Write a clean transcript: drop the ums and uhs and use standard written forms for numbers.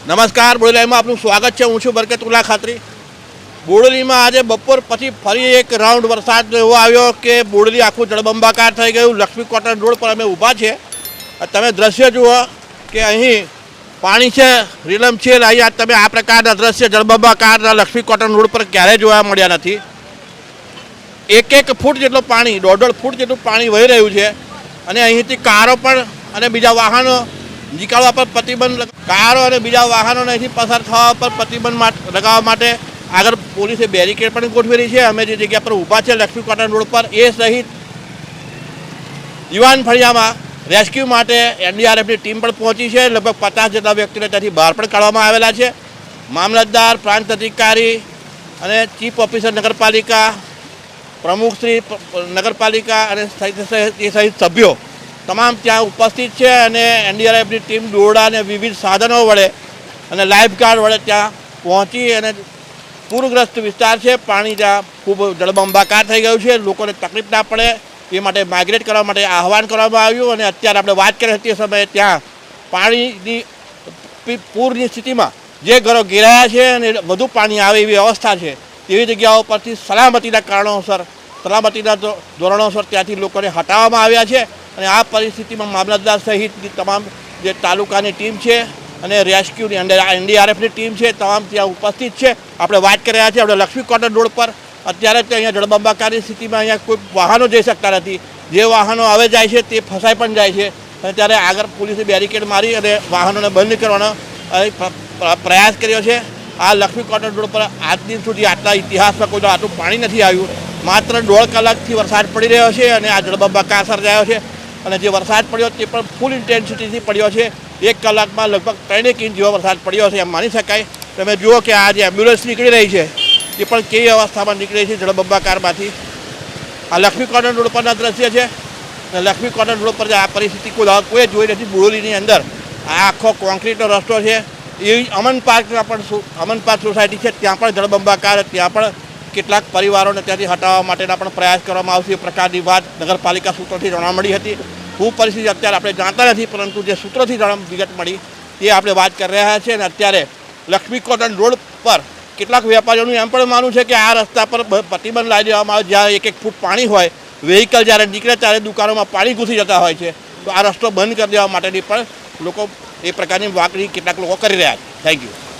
નમસ્કાર, બોડેલીમાં આપનું સ્વાગત છે। હું છું બરકતુલ્લા ખાતરી। બોડેલીમાં આજે બપોર પછી ફરી એક રાઉન્ડ વરસાદ એવો આવ્યો કે બોડેલી આખું જળબંબાકાર થઈ ગયું। લક્ષ્મી કોટન રોડ પર અમે ઊભા છે। તમે દ્રશ્ય જુઓ કે અહીં પાણી છે, રીલમ છે। અહીંયા તમે આ પ્રકારના દ્રશ્ય જળબંબાકારના લક્ષ્મી કોટન રોડ પર ક્યારેય જોવા મળ્યા નથી। એક ફૂટ જેટલું પાણી, 1.5 ફૂટ જેટલું પાણી વહી રહ્યું છે અને અહીંથી કારો પણ અને બીજા વાહનો નીકળવા પર પ્રતિબંધ, કારો અને બીજા વાહનોને અહીંથી પસાર થવા પર પ્રતિબંધ લગાવવા માટે આગળ પોલીસે બેરિકેડ પણ ગોઠવેલી છે। અમે જે જગ્યા પર ઊભા છે લક્ષ્મી કોટન રોડ પર, એ સહિત યુવાન ફળિયામાં રેસ્ક્યુ માટે એનડીઆરએફની ટીમ પણ પહોંચી છે। લગભગ 50 જેટલા વ્યક્તિને ત્યાંથી બહાર પણ કાઢવામાં આવેલા છે। મામલતદાર, પ્રાંત અધિકારી અને ચીફ ઓફિસર નગરપાલિકા, પ્રમુખશ્રી નગરપાલિકા અને સહિત સભ્યો તમામ ત્યાં ઉપસ્થિત છે અને એનડીઆરએફની ટીમ દોરડા અને વિવિધ સાધનો વડે અને લાઈફ ગાર્ડ વડે ત્યાં પહોંચી અને પૂરગ્રસ્ત વિસ્તાર છે, પાણી ત્યાં ખૂબ જળબંબાકાર થઈ ગયું છે, લોકોને તકલીફ ના પડે એ માટે માઇગ્રેટ કરવા માટે આહવાન કરવામાં આવ્યું। અને અત્યારે આપણે વાત કરી હતી તે સમયે ત્યાં પાણીની પૂરની સ્થિતિમાં જે ઘરો ઘેરાયા છે અને વધુ પાણી આવે એવી અવસ્થા છે, તેવી જગ્યાઓ પરથી સલામતીના કારણોસર, સલામતીના ધોરણોસર ત્યાંથી લોકોને હટાવવામાં આવ્યા છે। અને આ પરિસ્થિતિમાં મામલતદાર સહિતની તમામ જે તાલુકાની ટીમ છે અને રેસ્ક્યુની એનડીઆરએફની ટીમ છે, તમામ ત્યાં ઉપસ્થિત છે। આપણે વાત કરી રહ્યા છીએ આપણે લક્ષ્મી કોટન રોડ પર। અત્યારે તો અહીંયા જળબંબાકારની સ્થિતિમાં અહીંયા કોઈ વાહનો જઈ શકતા નથી। જે વાહનો આવે જાય છે તે ફસાઈ પણ જાય છે અને ત્યારે આગળ પોલીસે બેરિકેડ મારી અને વાહનોને બંધ કરવાનો પ્રયાસ કર્યો છે। આ લક્ષ્મી કોટન રોડ પર આજ દિન સુધી આટલા ઇતિહાસમાં કોઈ આટલું પાણી નથી આવ્યું। માત્ર 1.5 કલાકથી વરસાદ પડી રહ્યો છે અને આ જળબંબાકાર સર્જાયો છે। અને જે વરસાદ પડ્યો તે પણ ફૂલ ઇન્ટેન્સિટીથી પડ્યો છે। 1 કલાકમાં લગભગ 3 ઇંચ જેવો વરસાદ પડ્યો છે એમ માની શકાય। તમે જુઓ કે આ જે એમ્બ્યુલન્સ નીકળી રહી છે તે પણ કેવી અવસ્થામાં નીકળી છે જળબંબાકારમાંથી। આ લક્ષ્મી કોટન રોડ પરના દ્રશ્ય છે અને લક્ષ્મી કોટન રોડ પર આ પરિસ્થિતિ કોઈ જોઈ નથી। બોડેલીની અંદર આ આખો કોન્ક્રીટનો રસ્તો છે। એવી અમન પાર્કમાં પણ અમન પાર્ક સોસાયટી છે, ત્યાં પણ જળબંબાકાર, ત્યાં પણ કેટલાક પરિવારોને ત્યાંથી હટાવવા માટેના પણ પ્રયાસ કરવામાં આવશે એ પ્રકારની વાત નગરપાલિકા સૂત્રોથી જાણવા મળી હતી। શું પરિસ્થિતિ અત્યારે આપણે જાણતા નથી, પરંતુ જે સૂત્રોથી વિગત મળી તે આપણે વાત કરી રહ્યા છીએ। અને અત્યારે લક્ષ્મી કોટન રોડ પર કેટલાક વેપારીઓનું એમ પણ માનવું છે કે આ રસ્તા પર પ્રતિબંધ લાવી દેવામાં આવે, જ્યાં 1 ફૂટ પાણી હોય, વ્હીકલ જ્યારે નીકળે ત્યારે દુકાનોમાં પાણી ઘૂસી જતા હોય છે, તો આ રસ્તો બંધ કરી દેવા માટેની પણ લોકો એ પ્રકારની વાકડી કેટલાક લોકો કરી રહ્યા છે। Thank you.